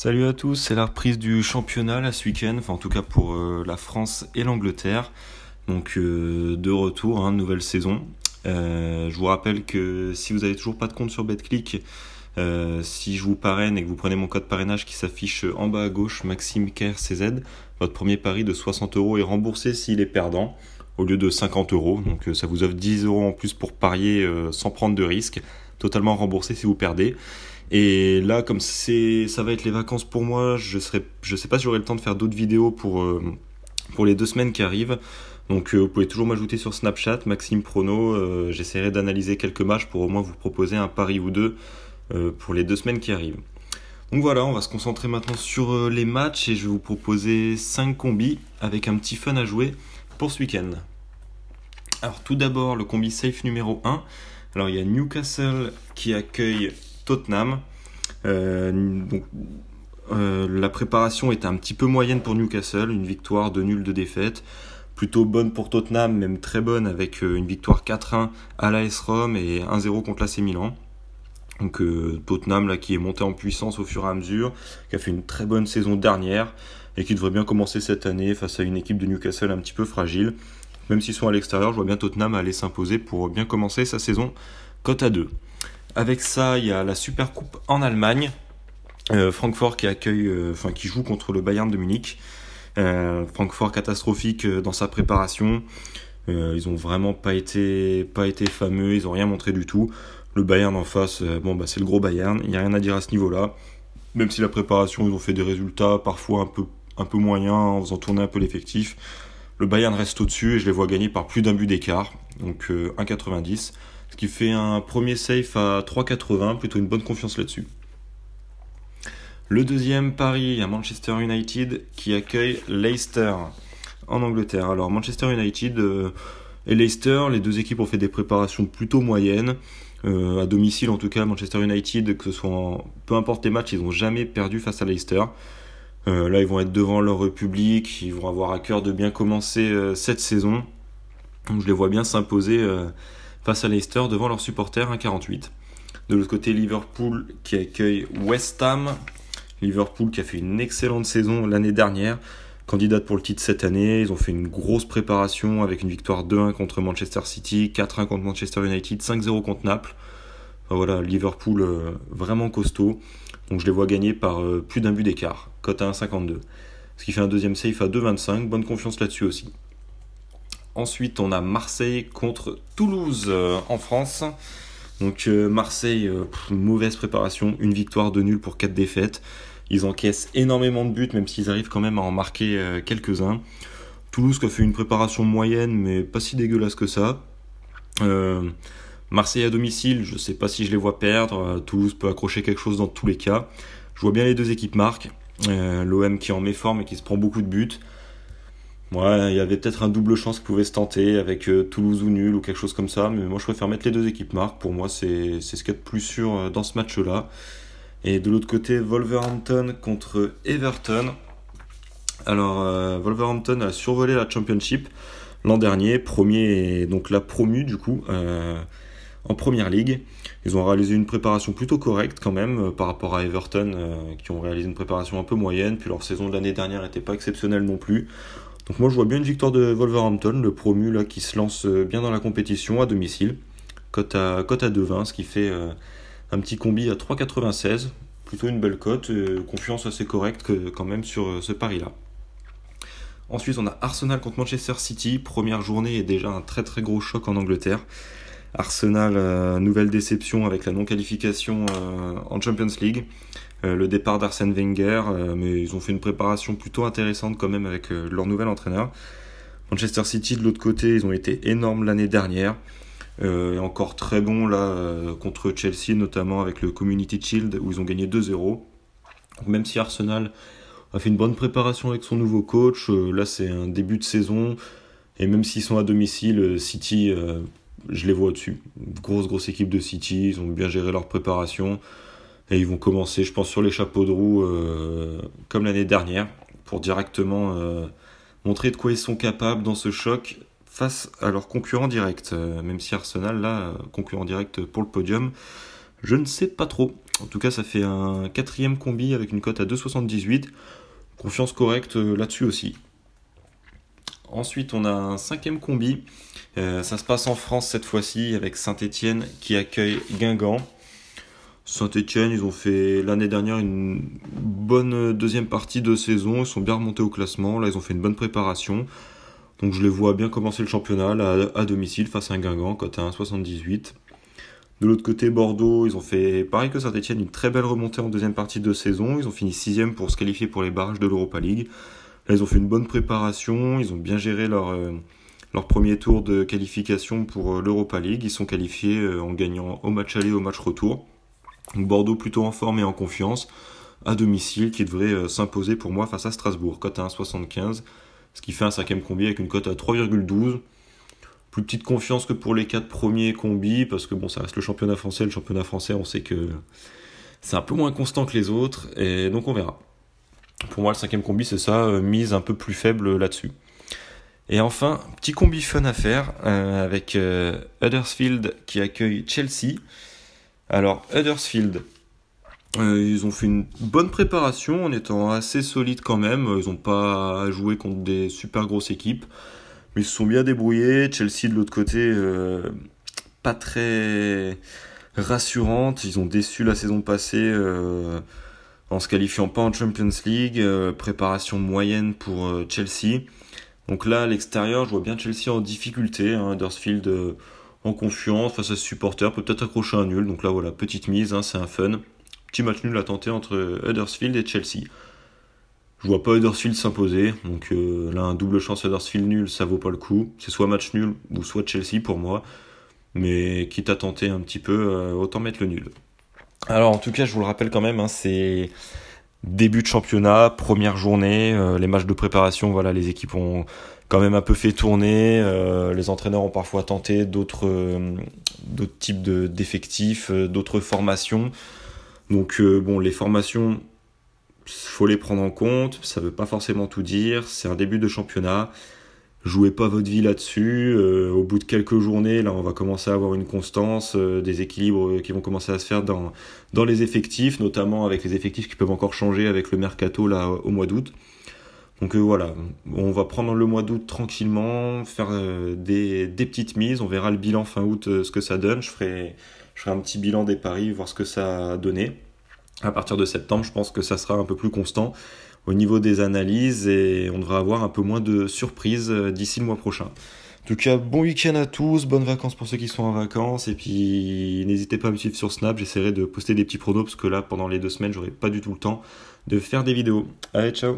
Salut à tous, c'est la reprise du championnat là, ce week-end, enfin en tout cas pour la France et l'Angleterre. Donc de retour, nouvelle saison. Je vous rappelle que si vous n'avez toujours pas de compte sur BetClick, si je vous parraine et que vous prenez mon code parrainage qui s'affiche en bas à gauche, Maxime KRCZ, votre premier pari de 60€ est remboursé s'il est perdant, au lieu de 50€. Donc ça vous offre 10€ en plus pour parier sans prendre de risque, totalement remboursé si vous perdez. Et là, comme ça va être les vacances pour moi, je sais pas si j'aurai le temps de faire d'autres vidéos pour les 2 semaines qui arrivent. Donc vous pouvez toujours m'ajouter sur Snapchat, Maxime Prono. J'essaierai d'analyser quelques matchs pour au moins vous proposer un pari ou deux pour les 2 semaines qui arrivent. Donc voilà, on va se concentrer maintenant sur les matchs et je vais vous proposer 5 combis avec un petit fun à jouer pour ce week-end. Alors tout d'abord, le combi safe numéro 1. Alors il y a Newcastle qui accueille Tottenham. La préparation était un petit peu moyenne pour Newcastle, une victoire, 2 nuls, 2 défaites. Plutôt bonne pour Tottenham, même très bonne, avec une victoire 4-1 à l'AS Rome et 1-0 contre l'AC Milan. Donc Tottenham là, qui est monté en puissance au fur et à mesure, qui a fait une très bonne saison dernière et qui devrait bien commencer cette année face à une équipe de Newcastle un petit peu fragile. Même s'ils sont à l'extérieur, je vois bien Tottenham aller s'imposer pour bien commencer sa saison cote à 2. Avec ça, il y a la Super Coupe en Allemagne. Francfort qui joue contre le Bayern de Munich. Francfort catastrophique dans sa préparation. Ils ont vraiment pas été fameux, ils ont rien montré du tout. Le Bayern en face, c'est le gros Bayern, il n'y a rien à dire à ce niveau-là. Même si la préparation, ils ont fait des résultats parfois un peu moyens en faisant tourner un peu l'effectif. Le Bayern reste au-dessus et je les vois gagner par plus d'un but d'écart, donc 1,90. Ce qui fait un premier safe à 3,80, plutôt une bonne confiance là-dessus. Le deuxième pari, il y a Manchester United qui accueille Leicester en Angleterre. Alors Manchester United et Leicester, les deux équipes ont fait des préparations plutôt moyennes. À domicile en tout cas, Manchester United, peu importe les matchs, ils n'ont jamais perdu face à Leicester. Là ils vont être devant leur public, ils vont avoir à cœur de bien commencer cette saison. Donc je les vois bien s'imposer face à Leicester devant leurs supporters, 1,48. De l'autre côté, Liverpool qui accueille West Ham. Liverpool qui a fait une excellente saison l'année dernière, candidate pour le titre cette année. Ils ont fait une grosse préparation avec une victoire 2-1 contre Manchester City, 4-1 contre Manchester United, 5-0 contre Naples. Enfin, voilà, Liverpool vraiment costaud. Donc je les vois gagner par plus d'un but d'écart, cote à 1,52. Ce qui fait un deuxième safe à 2,25, bonne confiance là-dessus aussi. Ensuite, on a Marseille contre Toulouse en France. Donc Marseille, mauvaise préparation, une victoire, 2 nuls pour 4 défaites. Ils encaissent énormément de buts, même s'ils arrivent quand même à en marquer quelques-uns. Toulouse qui a fait une préparation moyenne, mais pas si dégueulasse que ça. Marseille à domicile, je ne sais pas si je les vois perdre. Toulouse peut accrocher quelque chose dans tous les cas. Je vois bien les deux équipes marquent. L'OM qui est en méforme et qui se prend beaucoup de buts. Ouais, il y avait peut-être un double chance qui pouvait se tenter avec Toulouse ou nul ou quelque chose comme ça, mais moi je préfère mettre les deux équipes marques. Pour moi, c'est ce qu'il y a de plus sûr dans ce match-là. Et de l'autre côté, Wolverhampton contre Everton. Alors, Wolverhampton a survolé la Championship l'an dernier, premier et donc là promu du coup en Première Ligue. Ils ont réalisé une préparation plutôt correcte quand même par rapport à Everton qui ont réalisé une préparation un peu moyenne, puis leur saison de l'année dernière n'était pas exceptionnelle non plus. Donc moi je vois bien une victoire de Wolverhampton, le promu là qui se lance bien dans la compétition à domicile, cote à 2,20, ce qui fait un petit combi à 3,96, plutôt une belle cote, confiance assez correcte quand même sur ce pari-là. Ensuite on a Arsenal contre Manchester City, première journée et déjà un très très gros choc en Angleterre. Arsenal, nouvelle déception avec la non-qualification en Champions League. Le départ d'Arsène Wenger, mais ils ont fait une préparation plutôt intéressante quand même avec leur nouvel entraîneur. Manchester City de l'autre côté, ils ont été énormes l'année dernière, et encore très bons là contre Chelsea, notamment avec le Community Shield où ils ont gagné 2-0. Donc, même si Arsenal a fait une bonne préparation avec son nouveau coach, là c'est un début de saison, et même s'ils sont à domicile, City, je les vois au-dessus. Grosse équipe de City, ils ont bien géré leur préparation. Et ils vont commencer, je pense, sur les chapeaux de roue comme l'année dernière pour directement montrer de quoi ils sont capables dans ce choc face à leurs concurrents directs. Même si Arsenal, là, concurrent direct pour le podium, je ne sais pas trop. En tout cas, ça fait un quatrième combi avec une cote à 2,78. Confiance correcte là-dessus aussi. Ensuite, on a un cinquième combi. Ça se passe en France cette fois-ci avec Saint-Étienne qui accueille Guingamp. Saint-Étienne, ils ont fait l'année dernière une bonne deuxième partie de saison. Ils sont bien remontés au classement. Là, ils ont fait une bonne préparation. Donc, je les vois bien commencer le championnat là, à domicile face à un Guingamp, cote à 1,78. De l'autre côté, Bordeaux, ils ont fait pareil que Saint-Étienne, une très belle remontée en deuxième partie de saison. Ils ont fini 6e pour se qualifier pour les barrages de l'Europa League. Là, ils ont fait une bonne préparation. Ils ont bien géré leur premier tour de qualification pour l'Europa League. Ils sont qualifiés en gagnant au match aller et au match retour. Donc Bordeaux plutôt en forme et en confiance, à domicile, qui devrait s'imposer pour moi face à Strasbourg, cote à 1,75, ce qui fait un cinquième combi avec une cote à 3,12. Plus petite confiance que pour les 4 premiers combis, parce que bon, ça reste le championnat français. Le championnat français, on sait que c'est un peu moins constant que les autres, et donc on verra. Pour moi, le cinquième combi, c'est ça, mise un peu plus faible là-dessus. Et enfin, petit combi fun à faire, avec Huddersfield qui accueille Chelsea. Alors, Huddersfield, ils ont fait une bonne préparation en étant assez solides quand même. Ils n'ont pas joué contre des super grosses équipes, mais ils se sont bien débrouillés. Chelsea, de l'autre côté, pas très rassurante. Ils ont déçu la saison passée en se qualifiant pas en Champions League. Préparation moyenne pour Chelsea. Donc là, à l'extérieur, je vois bien Chelsea en difficulté. Huddersfield en confiance face à ses supporters, peut-être accrocher un nul. Donc là, voilà, petite mise, c'est un fun. Petit match nul à tenter entre Huddersfield et Chelsea. Je vois pas Huddersfield s'imposer. Donc là, un double chance Huddersfield nul, ça vaut pas le coup. C'est soit match nul ou soit Chelsea pour moi. Mais quitte à tenter un petit peu, autant mettre le nul. Alors en tout cas, je vous le rappelle quand même, c'est début de championnat, première journée, les matchs de préparation, voilà, les équipes ont quand même un peu fait tourner, les entraîneurs ont parfois tenté d'autres types d'effectifs, d'autres formations. Donc bon, les formations, faut les prendre en compte, ça veut pas forcément tout dire, c'est un début de championnat. Jouez pas votre vie là-dessus. Au bout de quelques journées, là, on va commencer à avoir une constance, des équilibres qui vont commencer à se faire dans les effectifs, notamment avec les effectifs qui peuvent encore changer avec le mercato là au mois d'août. Donc voilà, on va prendre le mois d'août tranquillement, faire des petites mises. On verra le bilan fin août, ce que ça donne. Je ferai un petit bilan des paris, voir ce que ça a donné. À partir de septembre, je pense que ça sera un peu plus constant au niveau des analyses et on devrait avoir un peu moins de surprises d'ici le mois prochain. En tout cas, bon week-end à tous, bonnes vacances pour ceux qui sont en vacances et puis n'hésitez pas à me suivre sur Snap, j'essaierai de poster des petits pronos parce que là, pendant les 2 semaines, j'aurai pas du tout le temps de faire des vidéos. Allez, ciao!